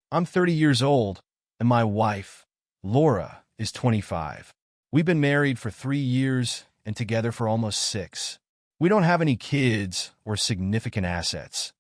I'm 30 years old, and my wife, Laura, is 25. We've been married for 3 years and together for almost 6. We don't have any kids or significant assets,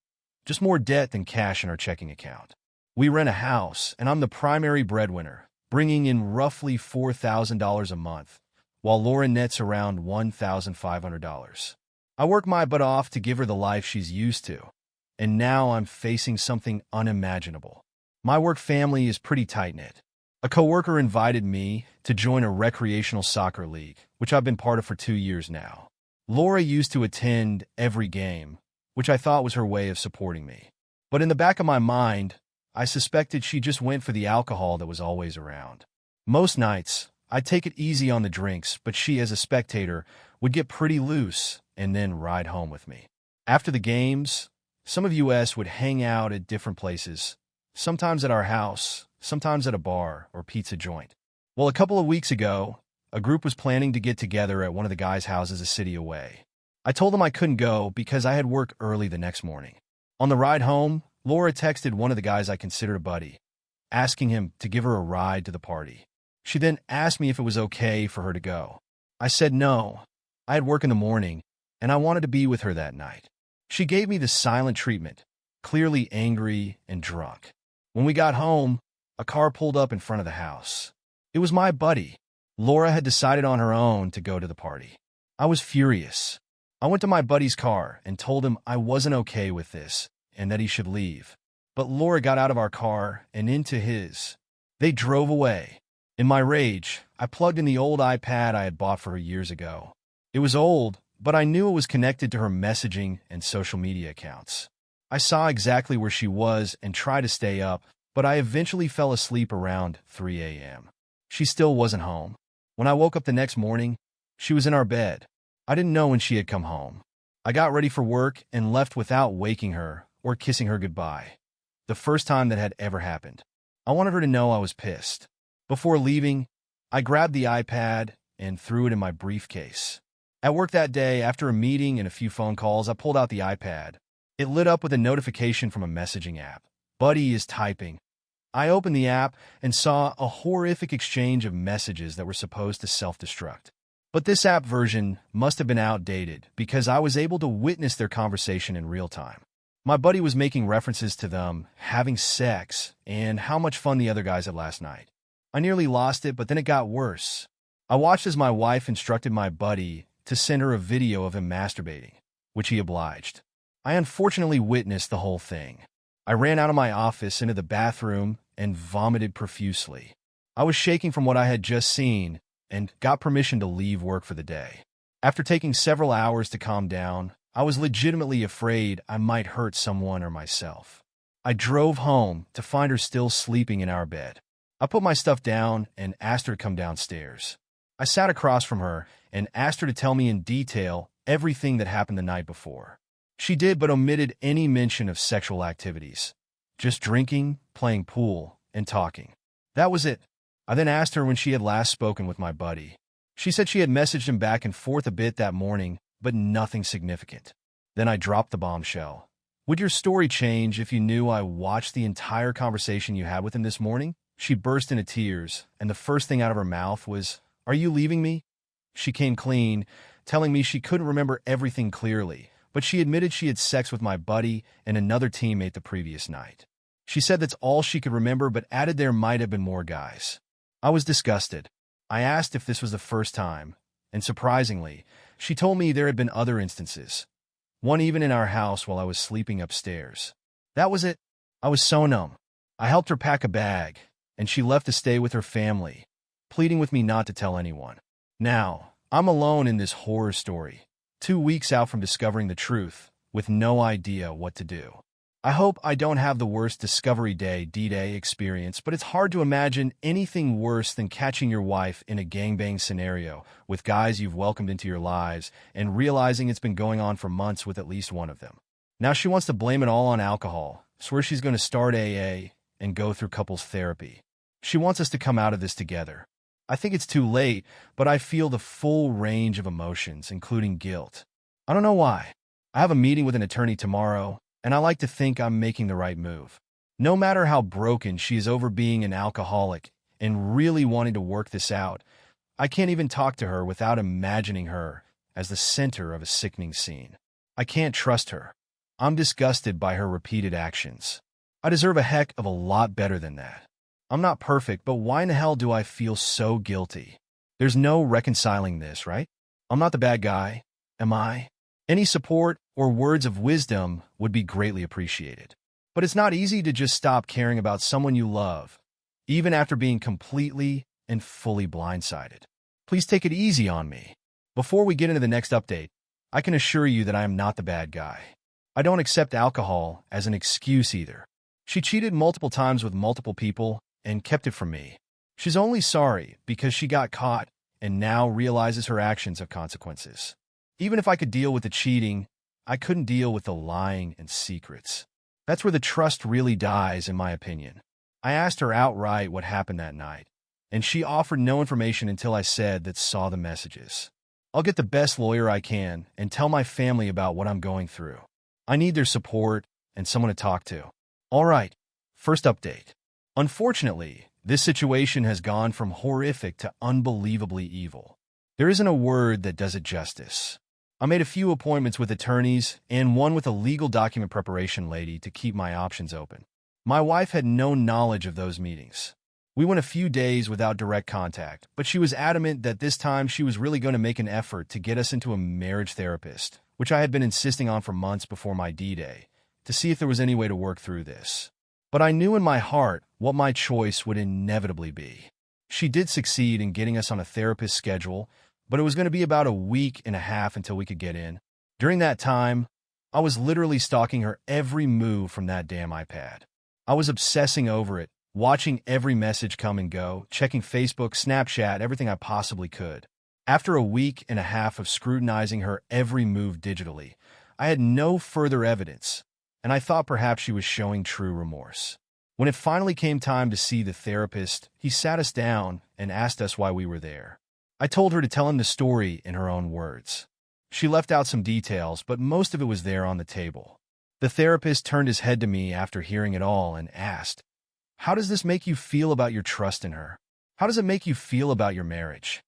just more debt than cash in our checking account. We rent a house, and I'm the primary breadwinner, bringing in roughly $4,000 a month, while Laura nets around $1,500. I work my butt off to give her the life she's used to, and now I'm facing something unimaginable. My work family is pretty tight-knit. A coworker invited me to join a recreational soccer league, which I've been part of for 2 years now. Laura used to attend every game, which I thought was her way of supporting me. But in the back of my mind, I suspected she just went for the alcohol that was always around. Most nights, I'd take it easy on the drinks, but she, as a spectator, would get pretty loose and then ride home with me. After the games, some of us would hang out at different places, sometimes at our house, sometimes at a bar or pizza joint. Well, a couple of weeks ago, a group was planning to get together at one of the guys' houses a city away. I told them I couldn't go because I had work early the next morning. On the ride home, Laura texted one of the guys I considered a buddy, asking him to give her a ride to the party. She then asked me if it was okay for her to go. I said no. I had work in the morning, and I wanted to be with her that night. She gave me the silent treatment, clearly angry and drunk. When we got home, a car pulled up in front of the house. It was my buddy. Laura had decided on her own to go to the party. I was furious. I went to my buddy's car and told him I wasn't okay with this and that he should leave. But Laura got out of our car and into his. They drove away. In my rage, I plugged in the old iPad I had bought for her years ago. It was old, but I knew it was connected to her messaging and social media accounts. I saw exactly where she was and tried to stay up, but I eventually fell asleep around 3 a.m. She still wasn't home. When I woke up the next morning, she was in our bed. I didn't know when she had come home. I got ready for work and left without waking her or kissing her goodbye. The first time that had ever happened. I wanted her to know I was pissed. Before leaving, I grabbed the iPad and threw it in my briefcase. At work that day, after a meeting and a few phone calls, I pulled out the iPad. It lit up with a notification from a messaging app. Buddy is typing. I opened the app and saw a horrific exchange of messages that were supposed to self-destruct. But this app version must have been outdated because I was able to witness their conversation in real time. My buddy was making references to them having sex and how much fun the other guys had last night. I nearly lost it, but then it got worse. I watched as my wife instructed my buddy to send her a video of him masturbating, which he obliged. I unfortunately witnessed the whole thing. I ran out of my office into the bathroom and vomited profusely. I was shaking from what I had just seen and got permission to leave work for the day. After taking several hours to calm down, I was legitimately afraid I might hurt someone or myself. I drove home to find her still sleeping in our bed. I put my stuff down and asked her to come downstairs. I sat across from her and asked her to tell me in detail everything that happened the night before. She did, but omitted any mention of sexual activities. Just drinking, playing pool, and talking. That was it. I then asked her when she had last spoken with my buddy. She said she had messaged him back and forth a bit that morning, but nothing significant. Then I dropped the bombshell. Would your story change if you knew I watched the entire conversation you had with him this morning? She burst into tears, and the first thing out of her mouth was, "Are you leaving me?" She came clean, telling me she couldn't remember everything clearly, but she admitted she had sex with my buddy and another teammate the previous night. She said that's all she could remember, but added there might have been more guys. I was disgusted. I asked if this was the first time, and surprisingly, she told me there had been other instances. One even in our house while I was sleeping upstairs. That was it. I was so numb. I helped her pack a bag, and she left to stay with her family, pleading with me not to tell anyone. Now, I'm alone in this horror story, 2 weeks out from discovering the truth, with no idea what to do. I hope I don't have the worst Discovery Day D-Day experience, but it's hard to imagine anything worse than catching your wife in a gangbang scenario with guys you've welcomed into your lives and realizing it's been going on for months with at least one of them. Now she wants to blame it all on alcohol, swears she's going to start AA and go through couples therapy. She wants us to come out of this together. I think it's too late, but I feel the full range of emotions, including guilt. I don't know why. I have a meeting with an attorney tomorrow, and I like to think I'm making the right move. No matter how broken she is over being an alcoholic and really wanting to work this out, I can't even talk to her without imagining her as the center of a sickening scene. I can't trust her. I'm disgusted by her repeated actions. I deserve a heck of a lot better than that. I'm not perfect, but why in the hell do I feel so guilty? There's no reconciling this, right? I'm not the bad guy, am I? Any support or words of wisdom would be greatly appreciated. But it's not easy to just stop caring about someone you love, even after being completely and fully blindsided. Please take it easy on me. Before we get into the next update, I can assure you that I am not the bad guy. I don't accept alcohol as an excuse either. She cheated multiple times with multiple people and kept it from me. She's only sorry because she got caught and now realizes her actions have consequences. Even if I could deal with the cheating, I couldn't deal with the lying and secrets. That's where the trust really dies, in my opinion. I asked her outright what happened that night, and she offered no information until I said that saw the messages. I'll get the best lawyer I can and tell my family about what I'm going through. I need their support and someone to talk to. All right, first update. Unfortunately, this situation has gone from horrific to unbelievably evil. There isn't a word that does it justice. I made a few appointments with attorneys and one with a legal document preparation lady to keep my options open. My wife had no knowledge of those meetings. We went a few days without direct contact, but she was adamant that this time she was really going to make an effort to get us into a marriage therapist, which I had been insisting on for months before my D-Day, to see if there was any way to work through this. But I knew in my heart what my choice would inevitably be. She did succeed in getting us on a therapist schedule, but it was going to be about a week and a half until we could get in. During that time, I was literally stalking her every move from that damn iPad. I was obsessing over it, watching every message come and go, checking Facebook, Snapchat, everything I possibly could. After a week and a half of scrutinizing her every move digitally, I had no further evidence, and I thought perhaps she was showing true remorse. When it finally came time to see the therapist, he sat us down and asked us why we were there. I told her to tell him the story in her own words. She left out some details, but most of it was there on the table. The therapist turned his head to me after hearing it all and asked, "How does this make you feel about your trust in her? How does it make you feel about your marriage?"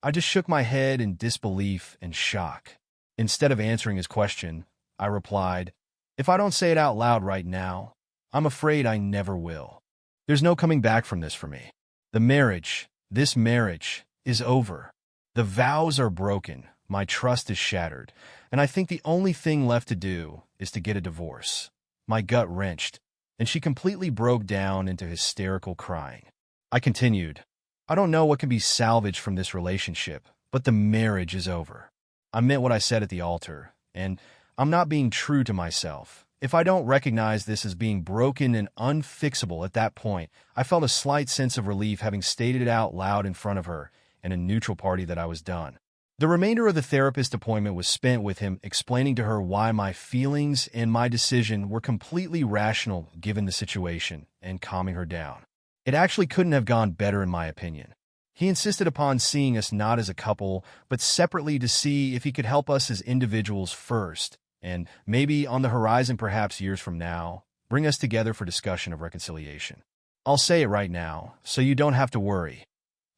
I just shook my head in disbelief and shock. Instead of answering his question, I replied, "If I don't say it out loud right now, I'm afraid I never will. There's no coming back from this for me. This marriage, is over. The vows are broken, my trust is shattered, and I think the only thing left to do is to get a divorce." My gut wrenched, and she completely broke down into hysterical crying. I continued, "I don't know what can be salvaged from this relationship, but the marriage is over. I meant what I said at the altar, and I'm not being true to myself. If I don't recognize this as being broken and unfixable at that point, I felt a slight sense of relief having stated it out loud in front of her and a neutral party that I was done. The remainder of the therapist appointment was spent with him explaining to her why my feelings and my decision were completely rational given the situation and calming her down. It actually couldn't have gone better in my opinion. He insisted upon seeing us not as a couple, but separately to see if he could help us as individuals first, and maybe on the horizon perhaps years from now, bring us together for discussion of reconciliation. I'll say it right now, so you don't have to worry.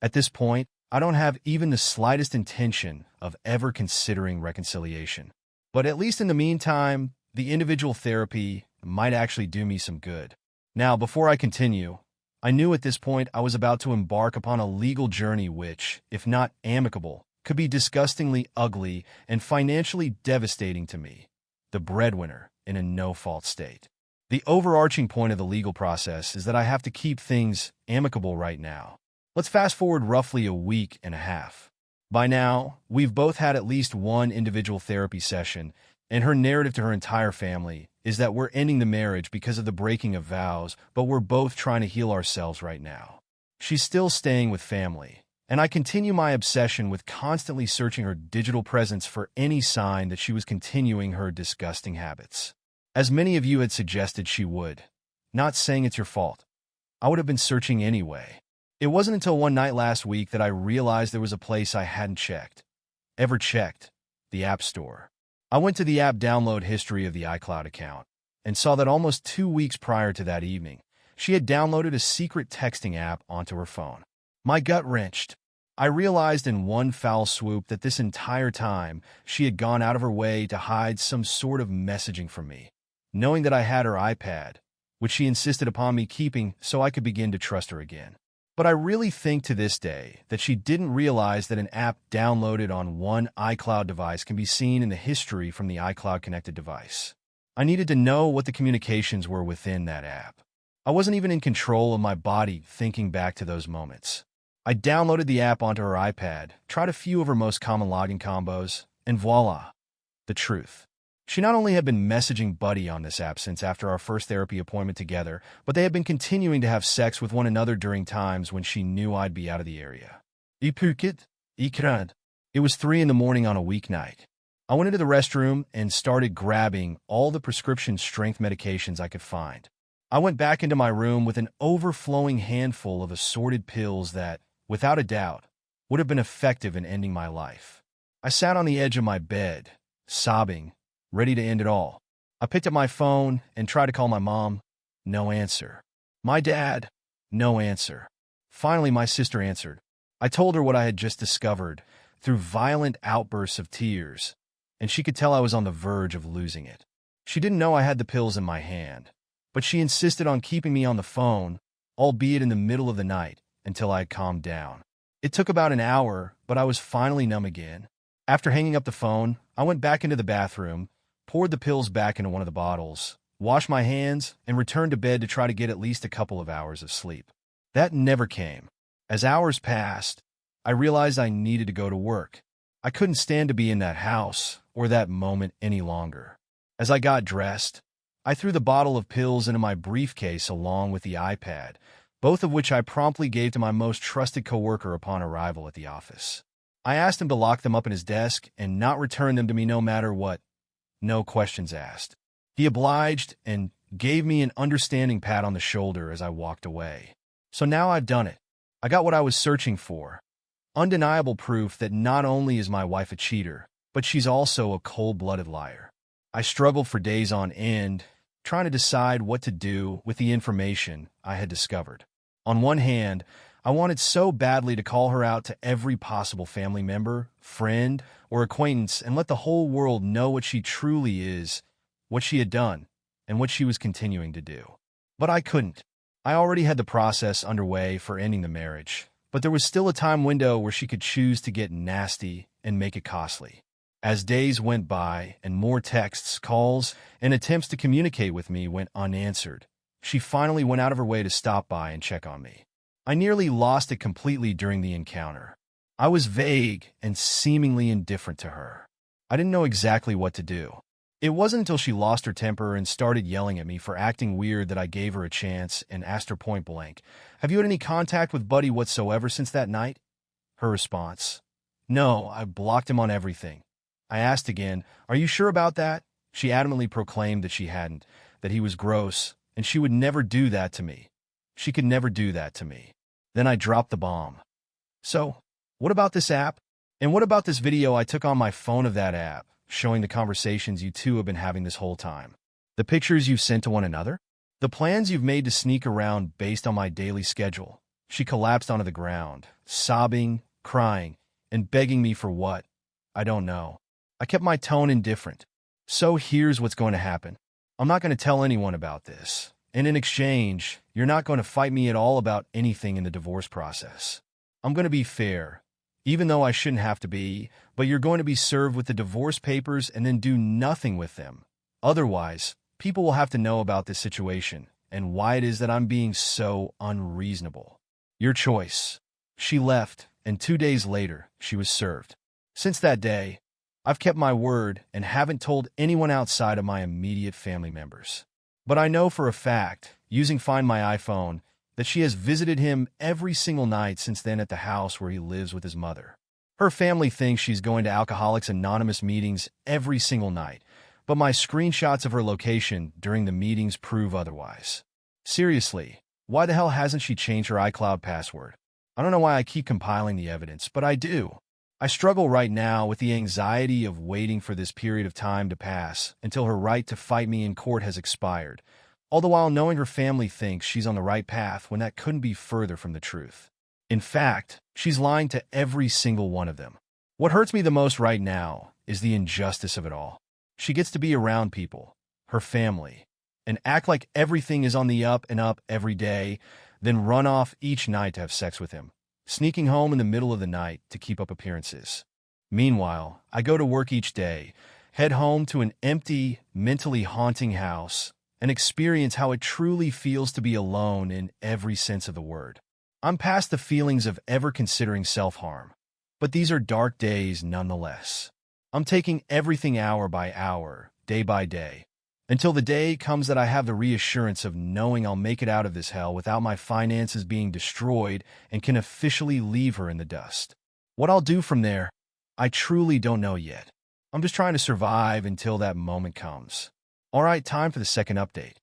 At this point, I don't have even the slightest intention of ever considering reconciliation. But at least in the meantime, the individual therapy might actually do me some good. Now, before I continue, I knew at this point I was about to embark upon a legal journey which, if not amicable, could be disgustingly ugly and financially devastating to me, the breadwinner in a no-fault state. The overarching point of the legal process is that I have to keep things amicable right now. Let's fast forward roughly a week and a half. By now, we've both had at least one individual therapy session, and her narrative to her entire family is that we're ending the marriage because of the breaking of vows, but we're both trying to heal ourselves right now. She's still staying with family, and I continue my obsession with constantly searching her digital presence for any sign that she was continuing her disgusting habits. As many of you had suggested she would. Not saying it's your fault. I would have been searching anyway. It wasn't until one night last week that I realized there was a place I hadn't ever checked, the App Store. I went to the app download history of the iCloud account and saw that almost 2 weeks prior to that evening, She had downloaded a secret texting app onto her phone. My gut wrenched. I realized in one foul swoop that this entire time she had gone out of her way to hide some sort of messaging from me, knowing that I had her iPad, which she insisted upon me keeping so I could begin to trust her again. But I really think to this day that she didn't realize that an app downloaded on one iCloud device can be seen in the history from the iCloud connected device. I needed to know what the communications were within that app. I wasn't even in control of my body thinking back to those moments. I downloaded the app onto her iPad, tried a few of her most common login combos, and voila, the truth. She not only had been messaging Buddy on this app since after our first therapy appointment together, but they had been continuing to have sex with one another during times when she knew I'd be out of the area. It was 3 in the morning on a weeknight. I went into the restroom and started grabbing all the prescription strength medications I could find. I went back into my room with an overflowing handful of assorted pills that, without a doubt, would have been effective in ending my life. I sat on the edge of my bed, sobbing, ready to end it all. I picked up my phone and tried to call my mom. No answer. My dad. No answer. Finally, my sister answered. I told her what I had just discovered through violent outbursts of tears, and she could tell I was on the verge of losing it. She didn't know I had the pills in my hand, but she insisted on keeping me on the phone, albeit in the middle of the night, until I had calmed down. It took about an hour, but I was finally numb again. After hanging up the phone, I went back into the bathroom, poured the pills back into one of the bottles, washed my hands, and returned to bed to try to get at least a couple of hours of sleep. That never came. As hours passed, I realized I needed to go to work. I couldn't stand to be in that house or that moment any longer. As I got dressed, I threw the bottle of pills into my briefcase along with the iPad, both of which I promptly gave to my most trusted coworker upon arrival at the office. I asked him to lock them up in his desk and not return them to me no matter what. No questions asked. He obliged and gave me an understanding pat on the shoulder as I walked away. So now I've done it. I got what I was searching for. Undeniable proof that not only is my wife a cheater, but she's also a cold-blooded liar. I struggled for days on end, trying to decide what to do with the information I had discovered. On one hand, I wanted so badly to call her out to every possible family member, friend, or acquaintance and let the whole world know what she truly is, what she had done, and what she was continuing to do. But I couldn't. I already had the process underway for ending the marriage, but there was still a time window where she could choose to get nasty and make it costly. As days went by and more texts, calls, and attempts to communicate with me went unanswered, she finally went out of her way to stop by and check on me. I nearly lost it completely during the encounter. I was vague and seemingly indifferent to her. I didn't know exactly what to do. It wasn't until she lost her temper and started yelling at me for acting weird that I gave her a chance and asked her point blank, "Have you had any contact with Buddy whatsoever since that night?" Her response, "No, I blocked him on everything." I asked again, "Are you sure about that?" She adamantly proclaimed that she hadn't, that he was gross, and she would never do that to me. She could never do that to me. Then I dropped the bomb. "So, what about this app? And what about this video I took on my phone of that app, showing the conversations you two have been having this whole time? The pictures you've sent to one another? The plans you've made to sneak around based on my daily schedule?" She collapsed onto the ground, sobbing, crying, and begging me for what? I don't know. I kept my tone indifferent. "So here's what's going to happen. I'm not going to tell anyone about this. And in exchange, you're not going to fight me at all about anything in the divorce process. I'm going to be fair, even though I shouldn't have to be, but you're going to be served with the divorce papers and then do nothing with them. Otherwise, people will have to know about this situation and why it is that I'm being so unreasonable. Your choice." She left, and 2 days later, she was served. Since that day, I've kept my word and haven't told anyone outside of my immediate family members. But I know for a fact, using Find My iPhone, that she has visited him every single night since then at the house where he lives with his mother. Her family thinks she's going to Alcoholics Anonymous meetings every single night, but my screenshots of her location during the meetings prove otherwise. Seriously, why the hell hasn't she changed her iCloud password? I don't know why I keep compiling the evidence, but I do. I struggle right now with the anxiety of waiting for this period of time to pass until her right to fight me in court has expired, all the while knowing her family thinks she's on the right path when that couldn't be further from the truth. In fact, she's lying to every single one of them. What hurts me the most right now is the injustice of it all. She gets to be around people, her family, and act like everything is on the up and up every day, then run off each night to have sex with him, sneaking home in the middle of the night to keep up appearances. Meanwhile, I go to work each day, head home to an empty, mentally haunting house, and experience how it truly feels to be alone in every sense of the word. I'm past the feelings of ever considering self-harm, but these are dark days nonetheless. I'm taking everything hour by hour, day by day, until the day comes that I have the reassurance of knowing I'll make it out of this hell without my finances being destroyed and can officially leave her in the dust. What I'll do from there, I truly don't know yet. I'm just trying to survive until that moment comes. All right, time for the second update.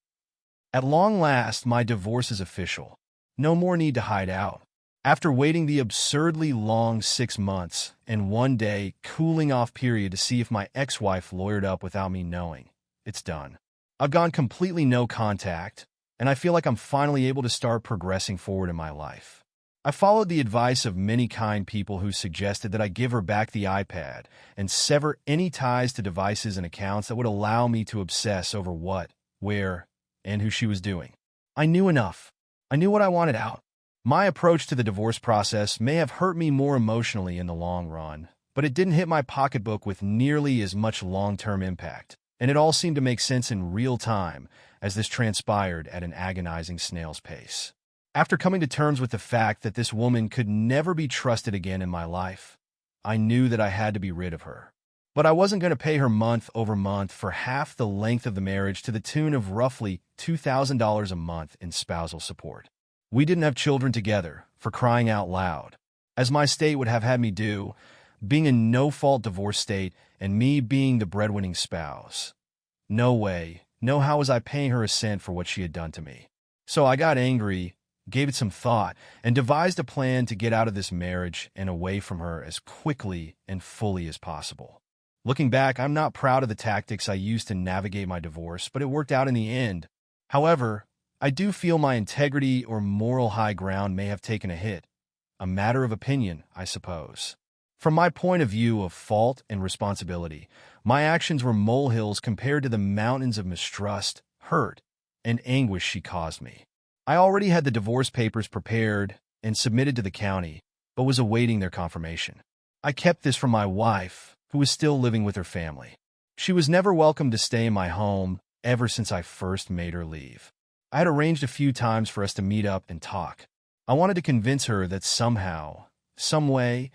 At long last, my divorce is official. No more need to hide out. After waiting the absurdly long 6 months and one day cooling off period to see if my ex-wife lawyered up without me knowing, it's done. I've gone completely no contact, and I feel like I'm finally able to start progressing forward in my life. I followed the advice of many kind people who suggested that I give her back the iPad and sever any ties to devices and accounts that would allow me to obsess over what, where, and who she was doing. I knew enough. I knew what I wanted out. My approach to the divorce process may have hurt me more emotionally in the long run, but it didn't hit my pocketbook with nearly as much long-term impact, and it all seemed to make sense in real time as this transpired at an agonizing snail's pace. After coming to terms with the fact that this woman could never be trusted again in my life, I knew that I had to be rid of her. But I wasn't going to pay her month over month for half the length of the marriage to the tune of roughly $2,000 a month in spousal support. We didn't have children together, for crying out loud, as my state would have had me do, being a no-fault divorce state and me being the breadwinning spouse. No way, no how was I paying her a cent for what she had done to me. So I got angry, gave it some thought, and devised a plan to get out of this marriage and away from her as quickly and fully as possible. Looking back, I'm not proud of the tactics I used to navigate my divorce, but it worked out in the end. However, I do feel my integrity or moral high ground may have taken a hit. A matter of opinion, I suppose. From my point of view of fault and responsibility, my actions were molehills compared to the mountains of mistrust, hurt, and anguish she caused me. I already had the divorce papers prepared and submitted to the county, but was awaiting their confirmation. I kept this from my wife, who was still living with her family. She was never welcome to stay in my home ever since I first made her leave. I had arranged a few times for us to meet up and talk. I wanted to convince her that somehow, some way,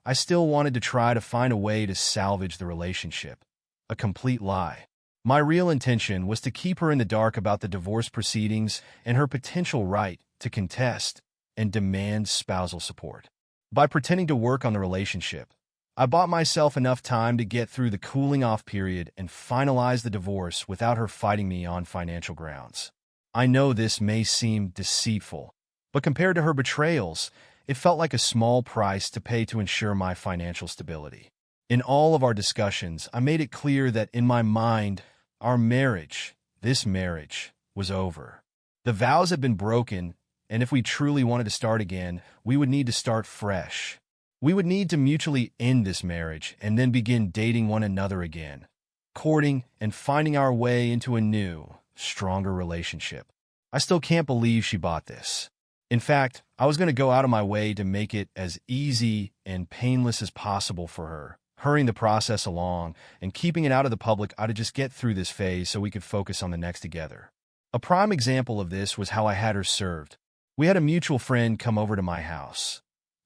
I still wanted to try to find a way to salvage the relationship. A complete lie. My real intention was to keep her in the dark about the divorce proceedings and her potential right to contest and demand spousal support. By pretending to work on the relationship, I bought myself enough time to get through the cooling-off period and finalize the divorce without her fighting me on financial grounds. I know this may seem deceitful, but compared to her betrayals, it felt like a small price to pay to ensure my financial stability. In all of our discussions, I made it clear that in my mind, our marriage, this marriage, was over. The vows had been broken, and if we truly wanted to start again, we would need to start fresh. We would need to mutually end this marriage and then begin dating one another again, courting and finding our way into a new, stronger relationship. I still can't believe she bought this. In fact, I was going to go out of my way to make it as easy and painless as possible for her, hurrying the process along and keeping it out of the public. I'd just get through this phase so we could focus on the next together. A prime example of this was how I had her served. We had a mutual friend come over to my house,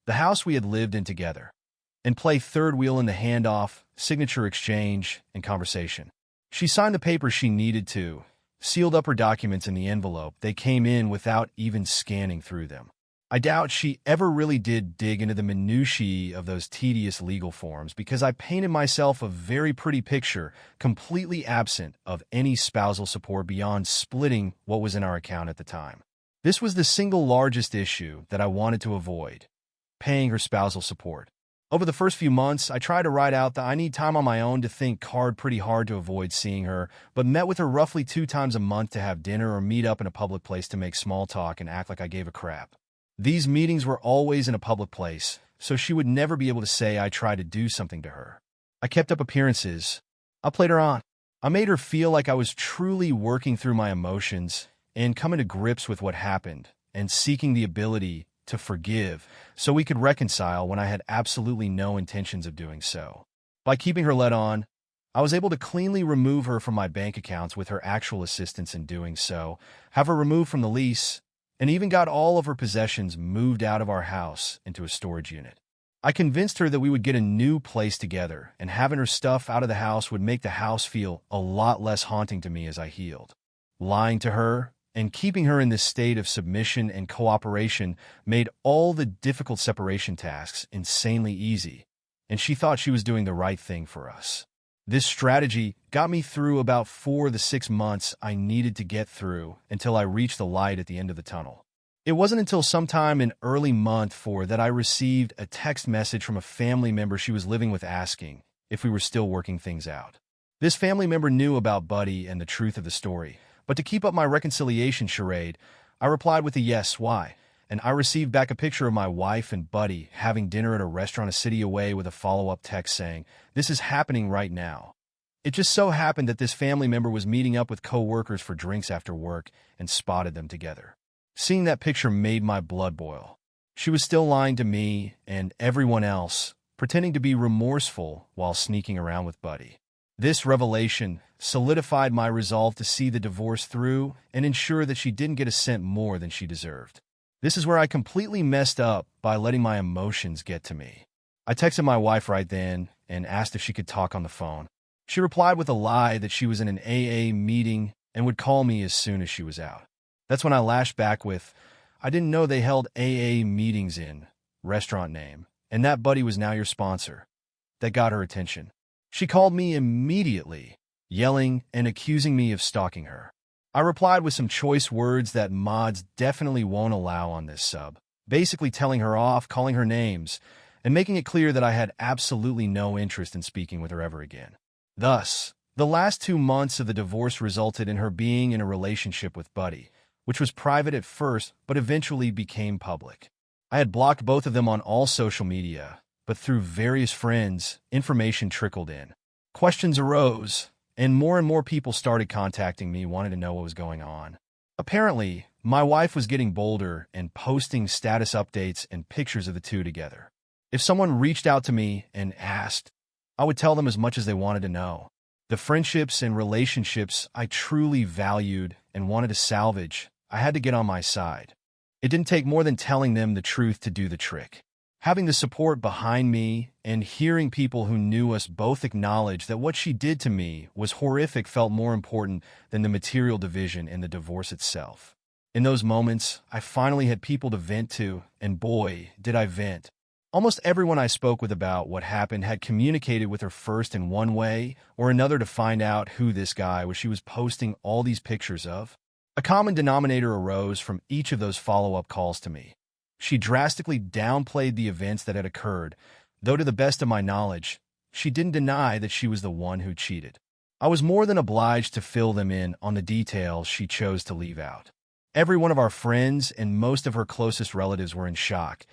the house we had lived in together, and play third wheel in the handoff, signature exchange, and conversation. She signed the papers she needed to, sealed up her documents in the envelope. They came in without even scanning through them. I doubt she ever really did dig into the minutiae of those tedious legal forms because I painted myself a very pretty picture, completely absent of any spousal support beyond splitting what was in our account at the time. This was the single largest issue that I wanted to avoid, paying her spousal support. Over the first few months, I tried to write out that I need time on my own to think pretty hard to avoid seeing her, but met with her roughly 2 times a month to have dinner or meet up in a public place to make small talk and act like I gave a crap. These meetings were always in a public place, so she would never be able to say I tried to do something to her. I kept up appearances. I played her on. I made her feel like I was truly working through my emotions and coming to grips with what happened and seeking the ability to forgive so we could reconcile when I had absolutely no intentions of doing so. By keeping her led on, I was able to cleanly remove her from my bank accounts with her actual assistance in doing so, have her removed from the lease, and even got all of her possessions moved out of our house into a storage unit. I convinced her that we would get a new place together, and having her stuff out of the house would make the house feel a lot less haunting to me as I healed. Lying to her and keeping her in this state of submission and cooperation made all the difficult separation tasks insanely easy, and she thought she was doing the right thing for us. This strategy got me through about 4 of the 6 months I needed to get through until I reached the light at the end of the tunnel. It wasn't until sometime in early month 4 that I received a text message from a family member she was living with asking if we were still working things out. This family member knew about Buddy and the truth of the story, but to keep up my reconciliation charade, I replied with a yes, why, and I received back a picture of my wife and Buddy having dinner at a restaurant a city away with a follow-up text saying, "This is happening right now." It just so happened that this family member was meeting up with co-workers for drinks after work and spotted them together. Seeing that picture made my blood boil. She was still lying to me and everyone else, pretending to be remorseful while sneaking around with Buddy. This revelation solidified my resolve to see the divorce through and ensure that she didn't get a cent more than she deserved. This is where I completely messed up by letting my emotions get to me. I texted my wife right then and asked if she could talk on the phone. She replied with a lie that she was in an AA meeting and would call me as soon as she was out. That's when I lashed back with, "I didn't know they held AA meetings in, restaurant name, and that Buddy was now your sponsor." That got her attention. She called me immediately, yelling and accusing me of stalking her. I replied with some choice words that mods definitely won't allow on this sub, basically telling her off, calling her names, and making it clear that I had absolutely no interest in speaking with her ever again. Thus, the last 2 months of the divorce resulted in her being in a relationship with Buddy, which was private at first but eventually became public. I had blocked both of them on all social media, but through various friends, information trickled in. Questions arose, and more people started contacting me wanting to know what was going on. Apparently, my wife was getting bolder and posting status updates and pictures of the two together. If someone reached out to me and asked, I would tell them as much as they wanted to know. The friendships and relationships I truly valued and wanted to salvage, I had to get on my side. It didn't take more than telling them the truth to do the trick. Having the support behind me and hearing people who knew us both acknowledge that what she did to me was horrific felt more important than the material division and the divorce itself. In those moments, I finally had people to vent to, and boy, did I vent. Almost everyone I spoke with about what happened had communicated with her first in one way or another to find out who this guy was she was posting all these pictures of. A common denominator arose from each of those follow-up calls to me. She drastically downplayed the events that had occurred, though to the best of my knowledge, she didn't deny that she was the one who cheated. I was more than obliged to fill them in on the details she chose to leave out. Every one of our friends and most of her closest relatives were in shock,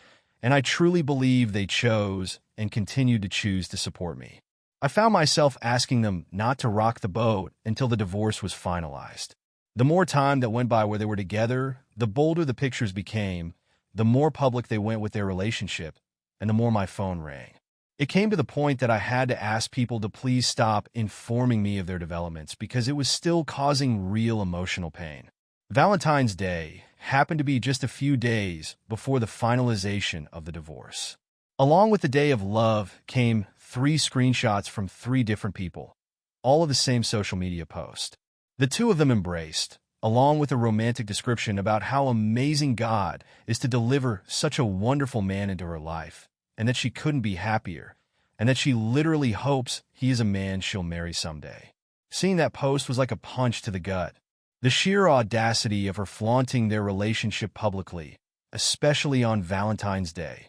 and I truly believe they chose and continued to choose to support me. I found myself asking them not to rock the boat until the divorce was finalized. The more time that went by where they were together, the bolder the pictures became, the more public they went with their relationship, and the more my phone rang. It came to the point that I had to ask people to please stop informing me of their developments because it was still causing real emotional pain. Valentine's Day happened to be just a few days before the finalization of the divorce. Along with the day of love came 3 screenshots from 3 different people, all of the same social media post. The 2 of them embraced, along with a romantic description about how amazing God is to deliver such a wonderful man into her life, and that she couldn't be happier, and that she literally hopes he is a man she'll marry someday. Seeing that post was like a punch to the gut. The sheer audacity of her flaunting their relationship publicly, especially on Valentine's Day,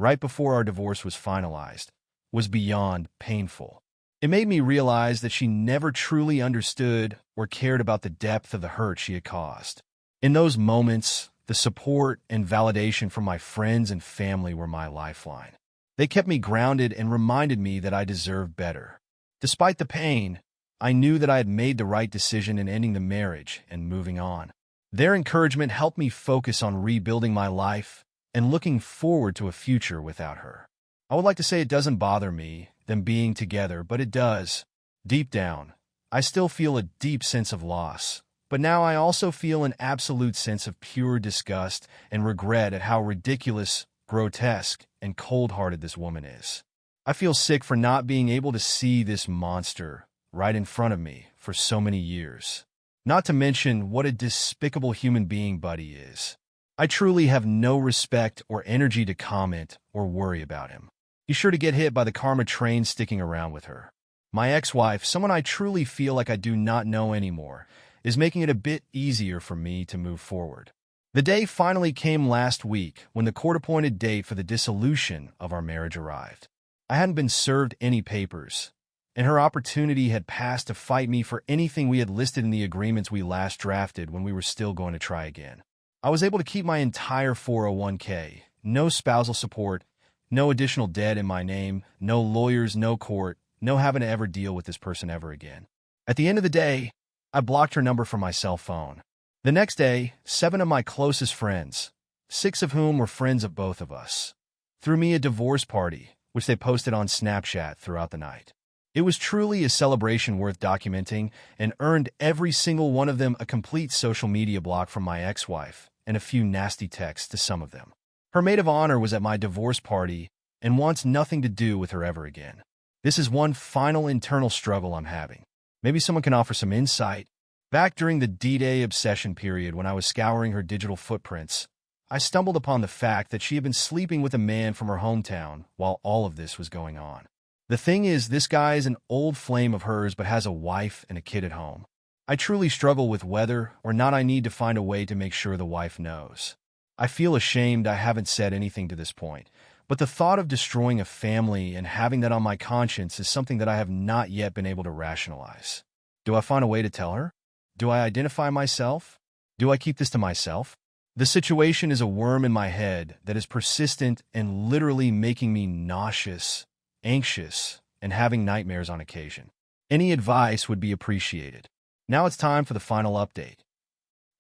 right before our divorce was finalized, was beyond painful. It made me realize that she never truly understood or cared about the depth of the hurt she had caused. In those moments, the support and validation from my friends and family were my lifeline. They kept me grounded and reminded me that I deserved better. Despite the pain, I knew that I had made the right decision in ending the marriage and moving on. Their encouragement helped me focus on rebuilding my life and looking forward to a future without her. I would like to say it doesn't bother me, them being together, but it does. Deep down, I still feel a deep sense of loss, but now I also feel an absolute sense of pure disgust and regret at how ridiculous, grotesque, and cold-hearted this woman is. I feel sick for not being able to see this monster right in front of me for so many years. Not to mention what a despicable human being Buddy is. I truly have no respect or energy to comment or worry about him. He's sure to get hit by the karma train sticking around with her. My ex-wife, someone I truly feel like I do not know anymore, is making it a bit easier for me to move forward. The day finally came last week when the court-appointed date for the dissolution of our marriage arrived. I hadn't been served any papers, and her opportunity had passed to fight me for anything we had listed in the agreements we last drafted when we were still going to try again. I was able to keep my entire 401k, no spousal support, no additional debt in my name, no lawyers, no court, no having to ever deal with this person ever again. At the end of the day, I blocked her number from my cell phone. The next day, 7 of my closest friends, 6 of whom were friends of both of us, threw me a divorce party, which they posted on Snapchat throughout the night. It was truly a celebration worth documenting and earned every single one of them a complete social media block from my ex-wife and a few nasty texts to some of them. Her maid of honor was at my divorce party and wants nothing to do with her ever again. This is one final internal struggle I'm having. Maybe someone can offer some insight. Back during the D-Day obsession period when I was scouring her digital footprints, I stumbled upon the fact that she had been sleeping with a man from her hometown while all of this was going on. The thing is, this guy is an old flame of hers but has a wife and a kid at home. I truly struggle with whether or not I need to find a way to make sure the wife knows. I feel ashamed I haven't said anything to this point, but the thought of destroying a family and having that on my conscience is something that I have not yet been able to rationalize. Do I find a way to tell her? Do I identify myself? Do I keep this to myself? The situation is a worm in my head that is persistent and literally making me nauseous, anxious, and having nightmares on occasion. Any advice would be appreciated. Now it's time for the final update.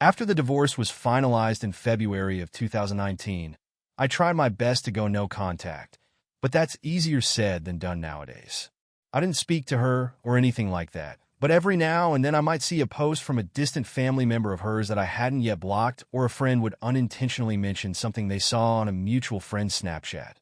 After the divorce was finalized in February of 2019, I tried my best to go no contact, but that's easier said than done nowadays. I didn't speak to her or anything like that, but every now and then I might see a post from a distant family member of hers that I hadn't yet blocked, or a friend would unintentionally mention something they saw on a mutual friend's Snapchat.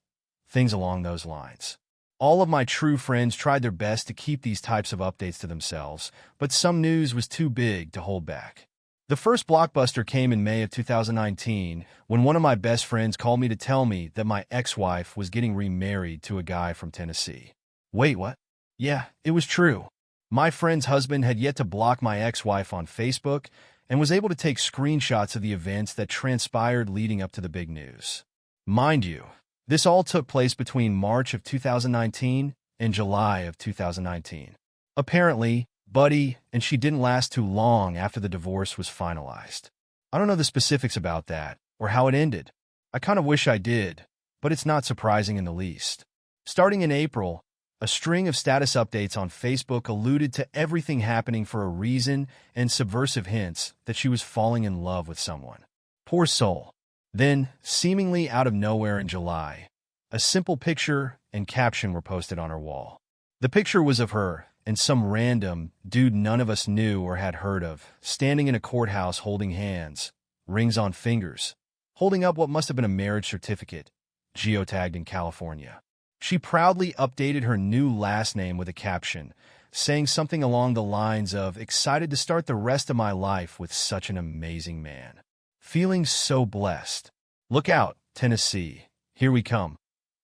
Things along those lines. All of my true friends tried their best to keep these types of updates to themselves, but some news was too big to hold back. The first blockbuster came in May of 2019 when one of my best friends called me to tell me that my ex-wife was getting remarried to a guy from Tennessee. Wait, what? Yeah, it was true. My friend's husband had yet to block my ex-wife on Facebook and was able to take screenshots of the events that transpired leading up to the big news. Mind you, this all took place between March of 2019 and July of 2019. Apparently, Buddy and she didn't last too long after the divorce was finalized. I don't know the specifics about that or how it ended. I kind of wish I did, but it's not surprising in the least. Starting in April, a string of status updates on Facebook alluded to everything happening for a reason and subversive hints that she was falling in love with someone. Poor soul. Then, seemingly out of nowhere in July, a simple picture and caption were posted on her wall. The picture was of her and some random dude none of us knew or had heard of, standing in a courthouse holding hands, rings on fingers, holding up what must have been a marriage certificate, geotagged in California. She proudly updated her new last name with a caption, saying something along the lines of, "Excited to start the rest of my life with such an amazing man. Feeling so blessed. Look out, Tennessee. Here we come."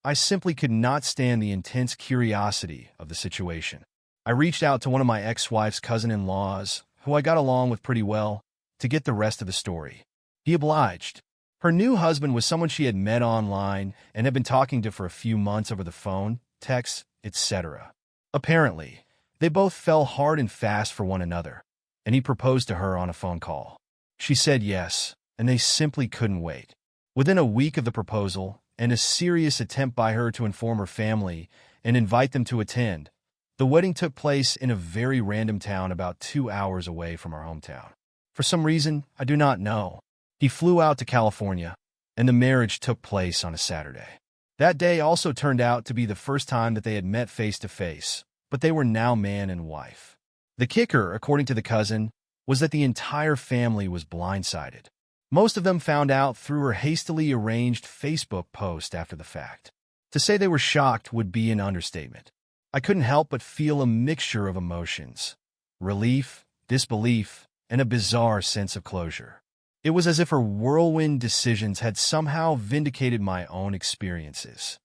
I simply could not stand the intense curiosity of the situation. I reached out to one of my ex-wife's cousin-in-laws, who I got along with pretty well, to get the rest of the story. He obliged. Her new husband was someone she had met online and had been talking to for a few months over the phone, texts, etc. Apparently, they both fell hard and fast for one another, and he proposed to her on a phone call. She said yes, and they simply couldn't wait. Within a week of the proposal, and a serious attempt by her to inform her family and invite them to attend, the wedding took place in a very random town about 2 hours away from our hometown. For some reason, I do not know, he flew out to California, and the marriage took place on a Saturday. That day also turned out to be the first time that they had met face-to-face, but they were now man and wife. The kicker, according to the cousin, was that the entire family was blindsided. Most of them found out through her hastily arranged Facebook post after the fact. To say they were shocked would be an understatement. I couldn't help but feel a mixture of emotions: relief, disbelief, and a bizarre sense of closure. It was as if her whirlwind decisions had somehow vindicated my own experiences.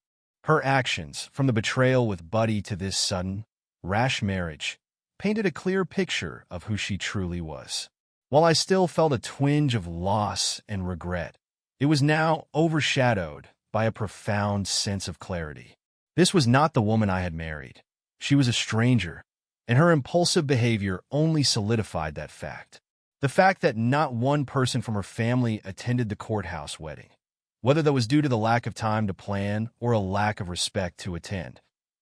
Her actions, from the betrayal with Buddy to this sudden, rash marriage, painted a clear picture of who she truly was. While I still felt a twinge of loss and regret, it was now overshadowed by a profound sense of clarity. This was not the woman I had married. She was a stranger, and her impulsive behavior only solidified that fact. The fact that not one person from her family attended the courthouse wedding, whether that was due to the lack of time to plan or a lack of respect to attend,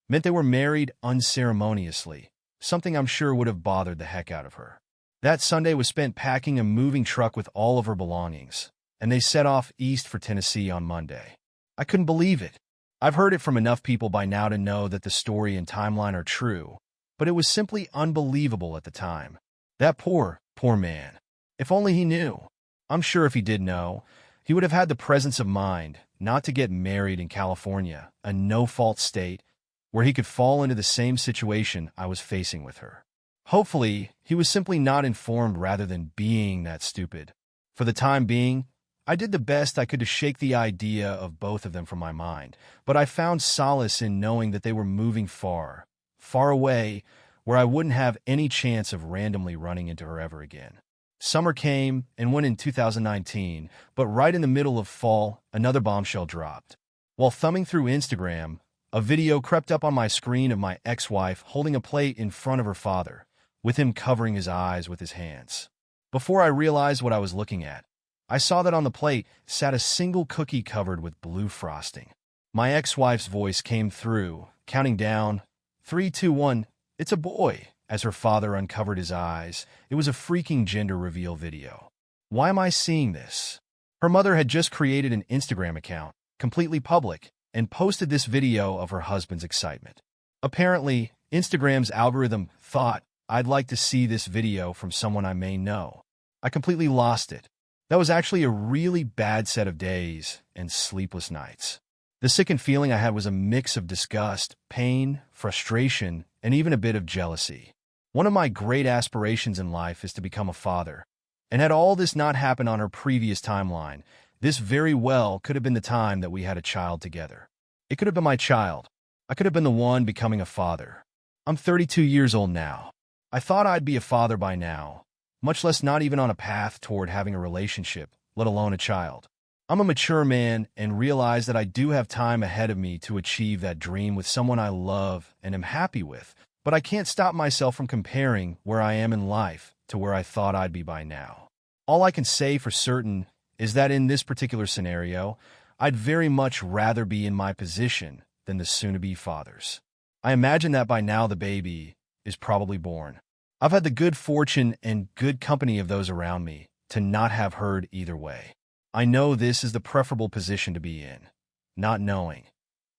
meant they were married unceremoniously, something I'm sure would have bothered the heck out of her. That Sunday was spent packing a moving truck with all of her belongings, and they set off east for Tennessee on Monday. I couldn't believe it. I've heard it from enough people by now to know that the story and timeline are true, but it was simply unbelievable at the time. That poor man. If only he knew. I'm sure if he did know, he would have had the presence of mind not to get married in California, a no-fault state, where he could fall into the same situation I was facing with her. Hopefully, he was simply not informed rather than being that stupid. For the time being, I did the best I could to shake the idea of both of them from my mind, but I found solace in knowing that they were moving far, far away, where I wouldn't have any chance of randomly running into her ever again. Summer came and went in 2019, but right in the middle of fall, another bombshell dropped. While thumbing through Instagram, a video crept up on my screen of my ex-wife holding a plate in front of her father, with him covering his eyes with his hands. Before I realized what I was looking at, I saw that on the plate sat a single cookie covered with blue frosting. My ex-wife's voice came through, counting down, 3, 2, 1, it's a boy. As her father uncovered his eyes, it was a freaking gender reveal video. Why am I seeing this? Her mother had just created an Instagram account, completely public, and posted this video of her husband's excitement. Apparently, Instagram's algorithm thought I'd like to see this video from someone I may know. I completely lost it. That was actually a really bad set of days and sleepless nights. The sickened feeling I had was a mix of disgust, pain, frustration, and even a bit of jealousy. One of my great aspirations in life is to become a father, and had all this not happened on her previous timeline, this very well could have been the time that we had a child together. It could have been my child. I could have been the one becoming a father. I'm 32 years old now. I thought I'd be a father by now, much less not even on a path toward having a relationship, let alone a child. I'm a mature man and realize that I do have time ahead of me to achieve that dream with someone I love and am happy with, but I can't stop myself from comparing where I am in life to where I thought I'd be by now. All I can say for certain is that in this particular scenario, I'd very much rather be in my position than the soon-to-be fathers. I imagine that by now the baby is probably born. I've had the good fortune and good company of those around me to not have heard either way. I know this is the preferable position to be in, not knowing,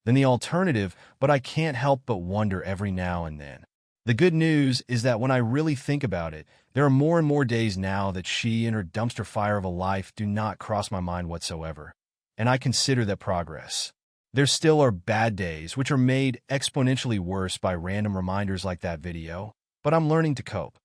than the alternative, but I can't help but wonder every now and then. The good news is that when I really think about it, there are more and more days now that she and her dumpster fire of a life do not cross my mind whatsoever, and I consider that progress. There still are bad days, which are made exponentially worse by random reminders like that video, but I'm learning to cope.